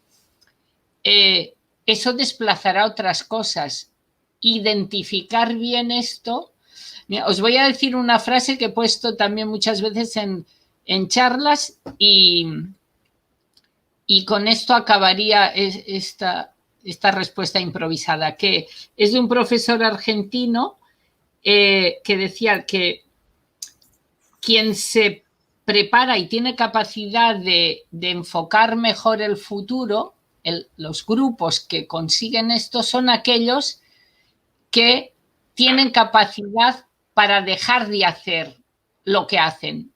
eso desplazará otras cosas. Identificar bien esto. Mira, os voy a decir una frase que he puesto también muchas veces en charlas y con esto acabaría esta respuesta improvisada, que es de un profesor argentino que decía que quien se prepara y tiene capacidad de enfocar mejor el futuro, los grupos que consiguen esto son aquellos que tienen capacidad para dejar de hacer lo que hacen.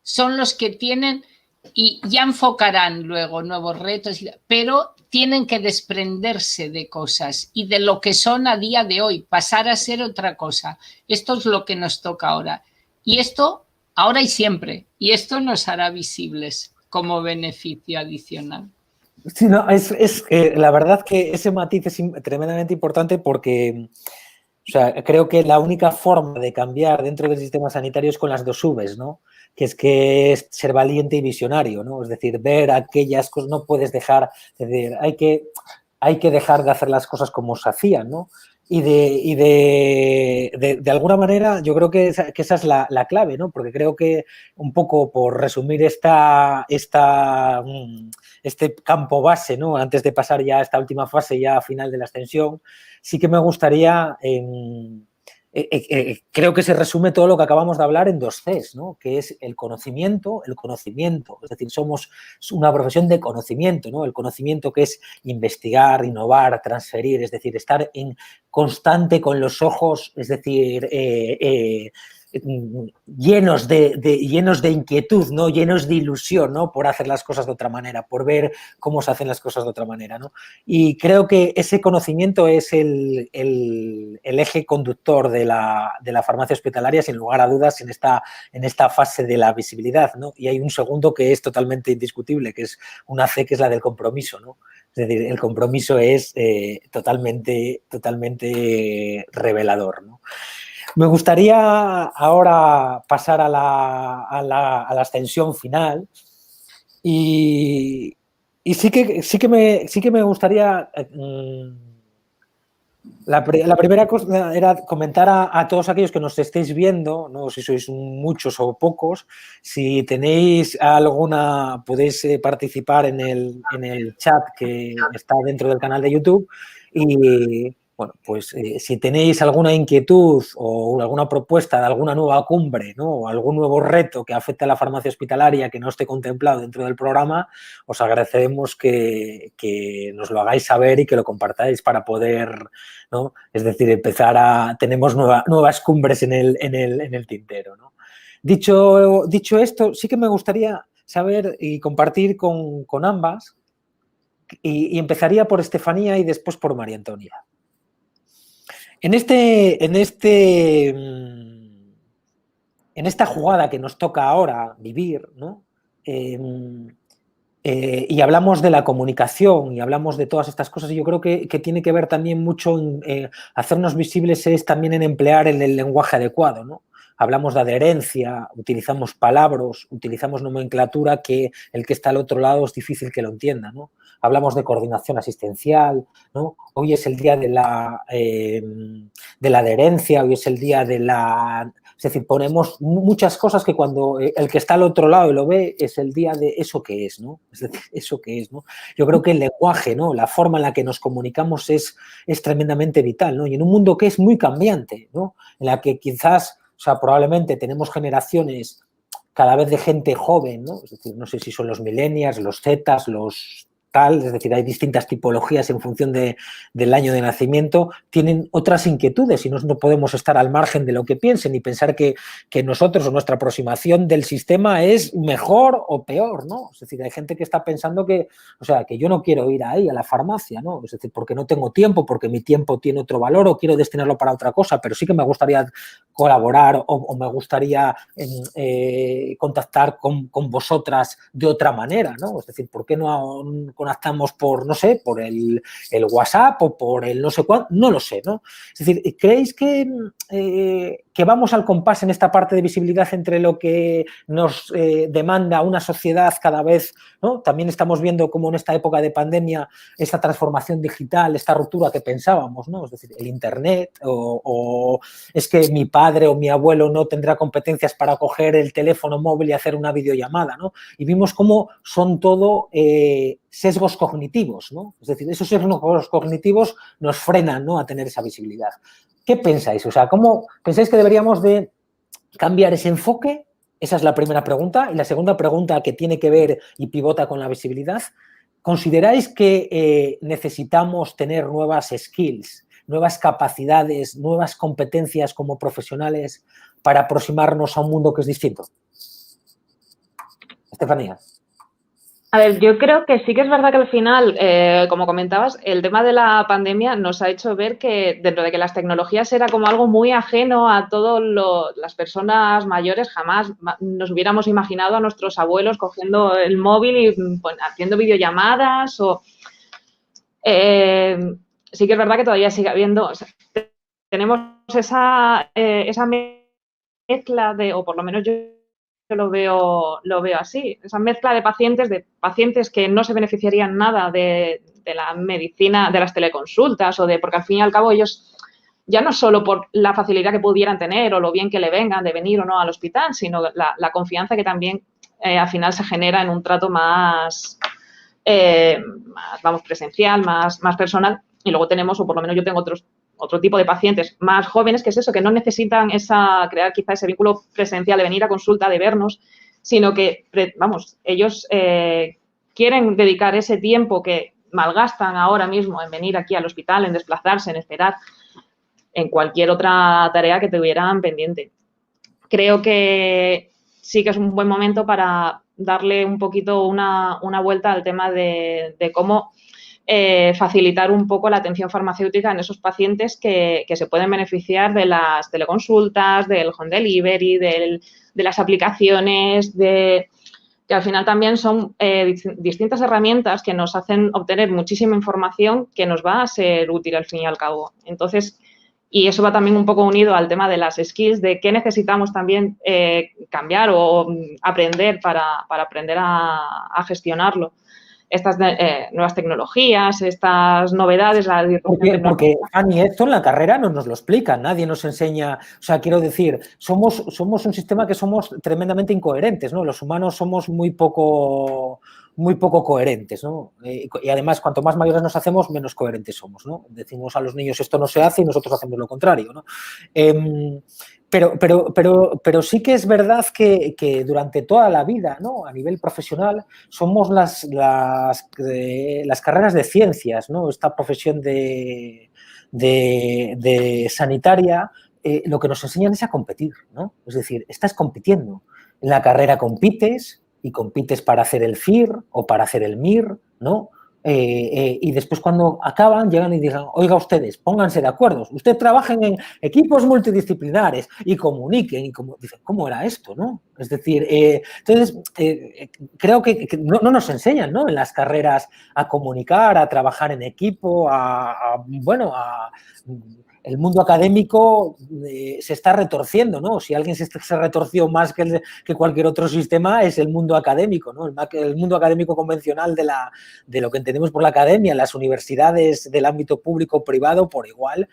Son los que tienen y ya enfocarán luego nuevos retos, pero tienen que desprenderse de cosas y de lo que son a día de hoy, pasar a ser otra cosa. Esto es lo que nos toca ahora. Y esto ahora y siempre. Y esto nos hará visibles como beneficio adicional. Sí, no, la verdad que ese matiz es tremendamente importante porque, o sea, creo que la única forma de cambiar dentro del sistema sanitario es con las dos Vs, ¿no? Que es ser valiente y visionario, ¿no? Es decir, ver aquellas cosas, no puedes dejar, es decir, hay que dejar de hacer las cosas como se hacían, ¿no? Y de alguna manera yo creo que esa es la clave, ¿no? Porque creo que un poco por resumir este campo base, ¿no? Antes de pasar ya a esta última fase ya final de la extensión, sí que me gustaría, creo que se resume todo lo que acabamos de hablar en 2 Cs, ¿no? Que es el conocimiento. Es decir, somos una profesión de conocimiento, ¿no? El conocimiento que es investigar, innovar, transferir, es decir, estar en constante con los ojos, es decir, llenos de inquietud, ¿no? Llenos de ilusión, ¿no? Por hacer las cosas de otra manera, por ver cómo se hacen las cosas de otra manera, ¿no? Y creo que ese conocimiento es el eje conductor de la farmacia hospitalaria, sin lugar a dudas, en esta fase de la visibilidad, ¿no? Y hay un segundo que es totalmente indiscutible, que es una C, que es la del compromiso, ¿no? Es decir, el compromiso es totalmente revelador, ¿no? Me gustaría ahora pasar a la ascensión final y sí que me gustaría... La primera cosa era comentar a todos aquellos que nos estéis viendo, no sé si sois muchos o pocos, si tenéis alguna, podéis participar en el chat que está dentro del canal de YouTube y, bueno, pues si tenéis alguna inquietud o alguna propuesta de alguna nueva cumbre, ¿no? O algún nuevo reto que afecte a la farmacia hospitalaria que no esté contemplado dentro del programa, os agradeceremos que nos lo hagáis saber y que lo compartáis para poder, ¿no? Es decir, tenemos nuevas cumbres en el tintero, ¿no? Dicho esto, sí que me gustaría saber y compartir con ambas y empezaría por Estefanía y después por María Antonia. En esta jugada que nos toca ahora vivir, ¿no? Y hablamos de la comunicación y hablamos de todas estas cosas, y yo creo que tiene que ver también mucho en hacernos visibles es también en emplear el lenguaje adecuado, ¿no? Hablamos de adherencia, utilizamos palabras, utilizamos nomenclatura que el que está al otro lado es difícil que lo entienda, ¿no? Hablamos de coordinación asistencial, ¿no? Hoy es el día de la adherencia, hoy es el día de la... Es decir, ponemos muchas cosas que cuando el que está al otro lado y lo ve es el día de eso que es, ¿no? Es decir, eso que es, ¿no? Yo creo que el lenguaje, ¿no? La forma en la que nos comunicamos es tremendamente vital, ¿no? Y en un mundo que es muy cambiante, ¿no? En la que quizás, o sea, probablemente tenemos generaciones cada vez de gente joven, ¿no? Es decir, no sé si son los millennials, los zetas, los tal, es decir, hay distintas tipologías en función del año de nacimiento, tienen otras inquietudes y no podemos estar al margen de lo que piensen y pensar que nosotros o nuestra aproximación del sistema es mejor o peor, ¿no? Es decir, hay gente que está pensando que yo no quiero ir ahí a la farmacia, ¿no? Es decir, porque no tengo tiempo, porque mi tiempo tiene otro valor o quiero destinarlo para otra cosa, pero sí que me gustaría colaborar o me gustaría contactar con vosotras de otra manera, ¿no? Es decir, ¿por qué no conectamos por, no sé, por el WhatsApp o por el no sé cuánto? No lo sé, ¿no? Es decir, ¿creéis que vamos al compás en esta parte de visibilidad entre lo que nos demanda una sociedad cada vez, ¿no? También estamos viendo cómo en esta época de pandemia esta transformación digital, esta ruptura que pensábamos, ¿no? Es decir, el Internet o es que mi padre o mi abuelo no tendrá competencias para coger el teléfono móvil y hacer una videollamada, ¿no? Y vimos cómo son todo sesgos cognitivos, ¿no? Es decir, esos sesgos cognitivos nos frenan, ¿no? A tener esa visibilidad. ¿Qué pensáis? O sea, ¿cómo pensáis que deberíamos de cambiar ese enfoque? Esa es la primera pregunta. Y la segunda pregunta, que tiene que ver y pivota con la visibilidad, ¿consideráis que necesitamos tener nuevas skills, nuevas capacidades, nuevas competencias como profesionales para aproximarnos a un mundo que es distinto? Estefanía. A ver, yo creo que sí que es verdad que al final, como comentabas, el tema de la pandemia nos ha hecho ver que dentro de que las tecnologías era como algo muy ajeno a todas las personas mayores, jamás nos hubiéramos imaginado a nuestros abuelos cogiendo el móvil y haciendo videollamadas o... sí que es verdad que todavía sigue habiendo... O sea, tenemos esa mezcla de, o por lo menos yo lo veo así, esa mezcla de pacientes que no se beneficiarían nada de la medicina, de las teleconsultas porque al fin y al cabo ellos, ya no solo por la facilidad que pudieran tener o lo bien que le vengan de venir o no al hospital, sino la confianza que también al final se genera en un trato más presencial, más personal. Y luego tenemos, o por lo menos yo tengo otro tipo de pacientes más jóvenes, que es eso, que no necesitan crear quizá ese vínculo presencial de venir a consulta, de vernos, sino que, ellos quieren dedicar ese tiempo que malgastan ahora mismo en venir aquí al hospital, en desplazarse, en esperar, en cualquier otra tarea que tuvieran pendiente. creo que sí que es un buen momento para darle un poquito una vuelta al tema de cómo facilitar un poco la atención farmacéutica en esos pacientes que se pueden beneficiar de las teleconsultas, del home delivery, de las aplicaciones, que al final también son distintas herramientas que nos hacen obtener muchísima información que nos va a ser útil al fin y al cabo. Entonces, y eso va también un poco unido al tema de las skills, de qué necesitamos también cambiar o aprender para aprender a gestionarlo. Estas nuevas tecnologías, estas novedades, la disrupción porque Fanny, esto en la carrera no nos lo explica, nadie nos enseña, o sea, quiero decir, somos un sistema que somos tremendamente incoherentes, ¿no? Los humanos somos muy poco coherentes, ¿no? Y además, cuanto más mayores nos hacemos, menos coherentes somos, ¿no? Decimos a los niños esto no se hace y nosotros hacemos lo contrario, ¿no? Pero sí que es verdad que durante toda la vida, ¿no? A nivel profesional, somos las carreras de ciencias, ¿no? Esta profesión de sanitaria, lo que nos enseñan es a competir, ¿no? Es decir, estás compitiendo. En la carrera compites y compites para hacer el FIR o para hacer el MIR, ¿no? Y después cuando acaban, llegan y digan, oiga ustedes, pónganse de acuerdo, ustedes trabajen en equipos multidisciplinares y comuniquen, y dicen, ¿cómo era esto? ¿No? Es decir, entonces, creo que no nos enseñan, ¿no? En las carreras a comunicar, a trabajar en equipo, el mundo académico se está retorciendo, ¿no? Si alguien se retorció más que cualquier otro sistema es el mundo académico, ¿no? El mundo académico convencional de lo que entendemos por la academia, las universidades del ámbito público o privado, por igual,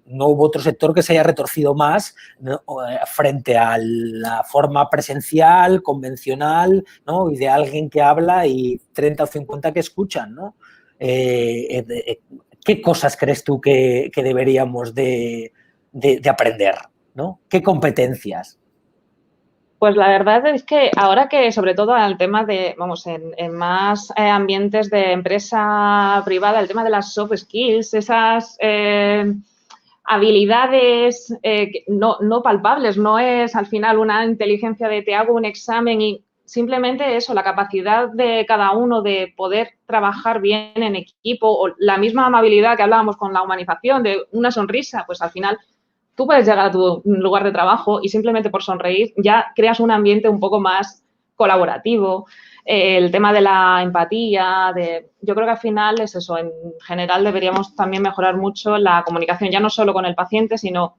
no hubo otro sector que se haya retorcido más, ¿no? Frente a la forma presencial, convencional, ¿no? Y de alguien que habla y 30 o 50 que escuchan, ¿no? ¿Qué cosas crees tú que deberíamos de aprender, ¿no? ¿Qué competencias? Pues la verdad es que ahora que, sobre todo al tema de, vamos, en más ambientes de empresa privada, el tema de las soft skills, esas habilidades no palpables, no es al final una inteligencia de te hago un examen y simplemente eso, la capacidad de cada uno de poder trabajar bien en equipo o la misma amabilidad que hablábamos con la humanización, de una sonrisa, pues al final tú puedes llegar a tu lugar de trabajo y simplemente por sonreír ya creas un ambiente un poco más colaborativo. El tema de la empatía, yo creo que al final es eso. En general deberíamos también mejorar mucho la comunicación, ya no solo con el paciente, sino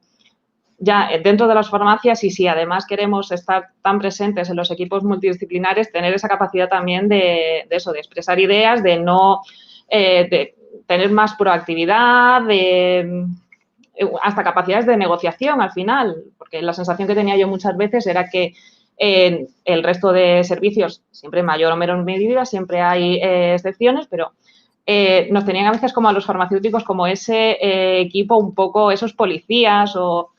ya dentro de las farmacias y si además queremos estar tan presentes en los equipos multidisciplinares, tener esa capacidad también de eso, de expresar ideas, de no de tener más proactividad, hasta capacidades de negociación al final, porque la sensación que tenía yo muchas veces era que en el resto de servicios, siempre en mayor o menor medida, siempre hay excepciones, pero nos tenían a veces como a los farmacéuticos como ese equipo un poco, esos policías o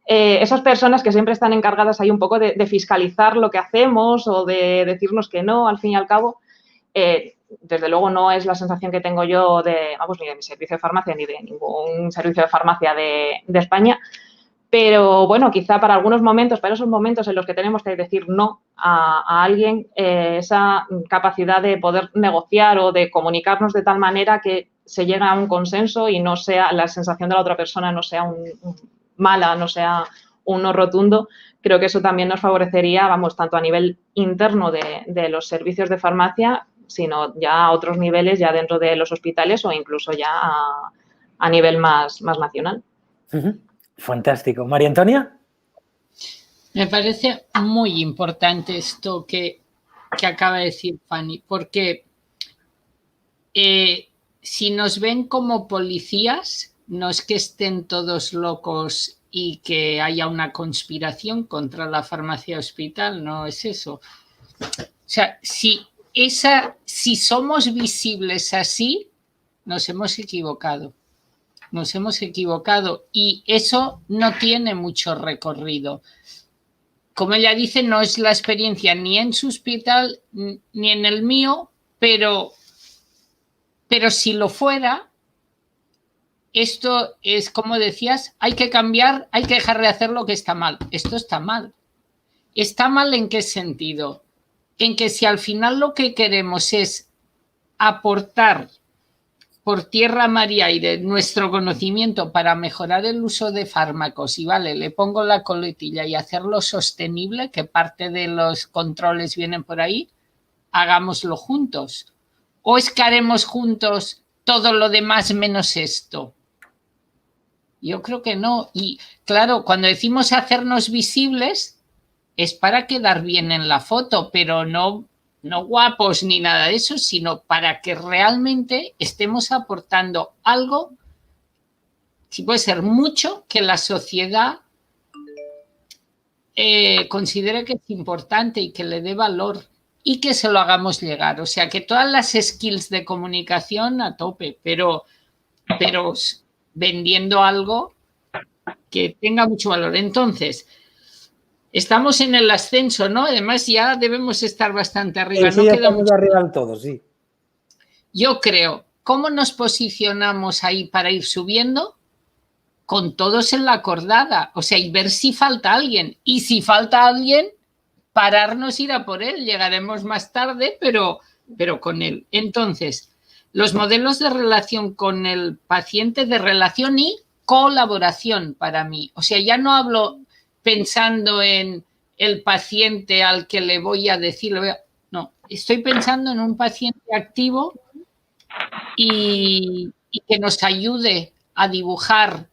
esas personas que siempre están encargadas ahí un poco de fiscalizar lo que hacemos o de decirnos que no, al fin y al cabo. Desde luego no es la sensación que tengo yo ni de mi servicio de farmacia ni de ningún servicio de farmacia de España, pero bueno, quizá para algunos momentos, para esos momentos en los que tenemos que decir no a alguien, esa capacidad de poder negociar o de comunicarnos de tal manera que se llegue a un consenso y no sea la sensación de la otra persona no sea mala, no sea un no rotundo, creo que eso también nos favorecería, vamos, tanto a nivel interno de los servicios de farmacia, sino ya a otros niveles, ya dentro de los hospitales o incluso ya a nivel más nacional. Fantástico. María Antonia. Me parece muy importante esto que acaba de decir Fanny, porque si nos ven como policías, no es que estén todos locos y que haya una conspiración contra la farmacia hospital, no es eso. O sea, si somos visibles así, nos hemos equivocado. Nos hemos equivocado y eso no tiene mucho recorrido. Como ella dice, no es la experiencia ni en su hospital ni en el mío, pero si lo fuera, esto es, como decías, hay que cambiar, hay que dejar de hacer lo que está mal. Esto está mal. ¿Está mal en qué sentido? En que si al final lo que queremos es aportar por tierra, mar y aire nuestro conocimiento para mejorar el uso de fármacos y vale, le pongo la coletilla y hacerlo sostenible, que parte de los controles vienen por ahí, hagámoslo juntos. ¿O es que haremos juntos todo lo demás menos esto? Yo creo que no. Y claro, cuando decimos hacernos visibles es para quedar bien en la foto, pero no guapos ni nada de eso, sino para que realmente estemos aportando algo, si puede ser mucho, que la sociedad considere que es importante y que le dé valor y que se lo hagamos llegar. O sea, que todas las skills de comunicación a tope, pero vendiendo algo que tenga mucho valor. Entonces, estamos en el ascenso, ¿no? Además, ya debemos estar bastante arriba. Sí, no ya queda estamos mucho. arriba del todo, sí. Yo creo, ¿cómo nos posicionamos ahí para ir subiendo? Con todos en la cordada. O sea, y ver si falta alguien. Y si falta alguien, pararnos, ir a por él. Llegaremos más tarde, pero con él. Entonces, los modelos de relación con el paciente, de relación y colaboración para mí. O sea, ya no hablo pensando en el paciente al que le voy a decir, no, estoy pensando en un paciente activo y que nos ayude a dibujar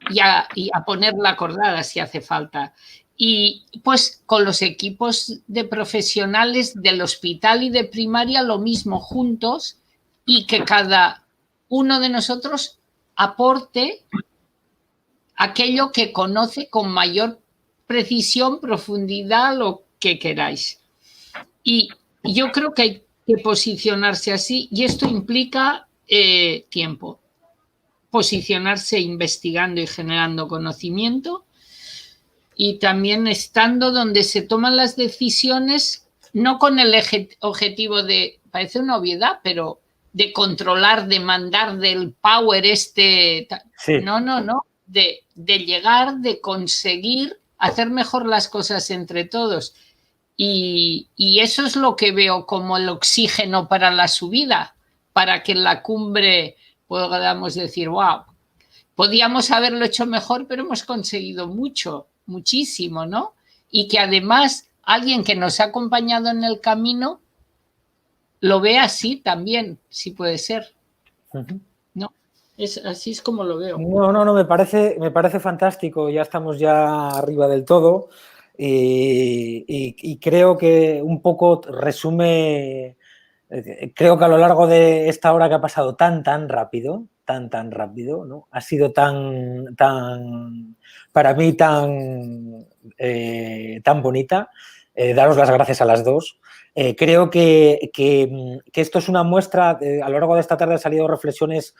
y a poner la acordada si hace falta. Y pues con los equipos de profesionales del hospital y de primaria lo mismo juntos y que cada uno de nosotros aporte aquello que conoce con mayor precisión, profundidad, lo que queráis. Y yo creo que hay que posicionarse así y esto implica tiempo. Posicionarse investigando y generando conocimiento y también estando donde se toman las decisiones, no con el objetivo de, parece una obviedad, pero de controlar, de mandar del power este. Sí. No. De llegar, de conseguir hacer mejor las cosas entre todos. Y eso es lo que veo como el oxígeno para la subida, para que en la cumbre podamos decir, wow, podíamos haberlo hecho mejor, pero hemos conseguido mucho, muchísimo, ¿no? Y que además alguien que nos ha acompañado en el camino lo ve así también, si puede ser. ¿No? Así es como lo veo. No, me parece fantástico. Ya estamos ya arriba del todo y creo que un poco resume, creo que a lo largo de esta hora que ha pasado tan rápido, ¿no? Ha sido para mí tan bonita. Daros las gracias a las dos. Creo que esto es una muestra, a lo largo de esta tarde han salido reflexiones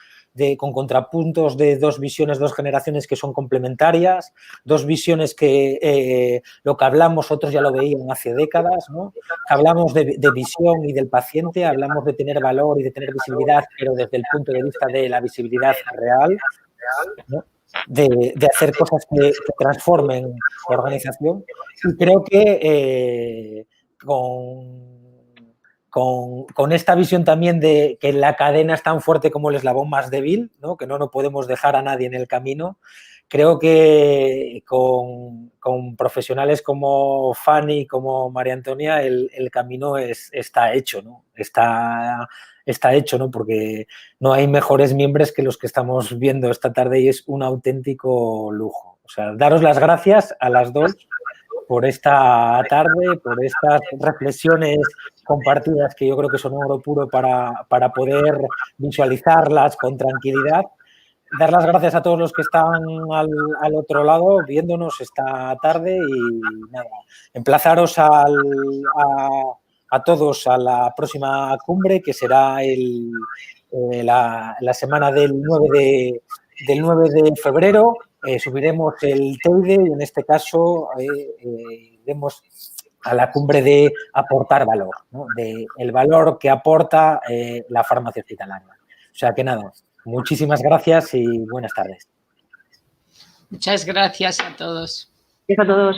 con contrapuntos de dos visiones, dos generaciones que son complementarias, dos visiones que lo que hablamos otros ya lo veían hace décadas, ¿no? Hablamos de visión y del paciente, hablamos de tener valor y de tener visibilidad, pero desde el punto de vista de la visibilidad real, ¿no? De hacer cosas que transformen la organización. Y creo que con esta visión también de que la cadena es tan fuerte como el eslabón más débil, ¿no? Que no podemos dejar a nadie en el camino. Creo que con profesionales como Fanny, como María Antonia, el camino está hecho, ¿no? Está hecho, ¿no? Porque no hay mejores miembros que los que estamos viendo esta tarde y es un auténtico lujo. O sea, daros las gracias a las dos por esta tarde, por estas reflexiones compartidas que yo creo que son oro puro para poder visualizarlas con tranquilidad. Dar las gracias a todos los que están al otro lado viéndonos esta tarde y nada, emplazaros a todos a la próxima cumbre que será la semana del 9 de febrero. Subiremos el TEIDE y en este caso iremos a la cumbre de aportar valor, ¿no? De el valor que aporta la farmacia hospitalaria. O sea que nada, Muchísimas gracias y buenas tardes. Muchas gracias a todos. Gracias a todos.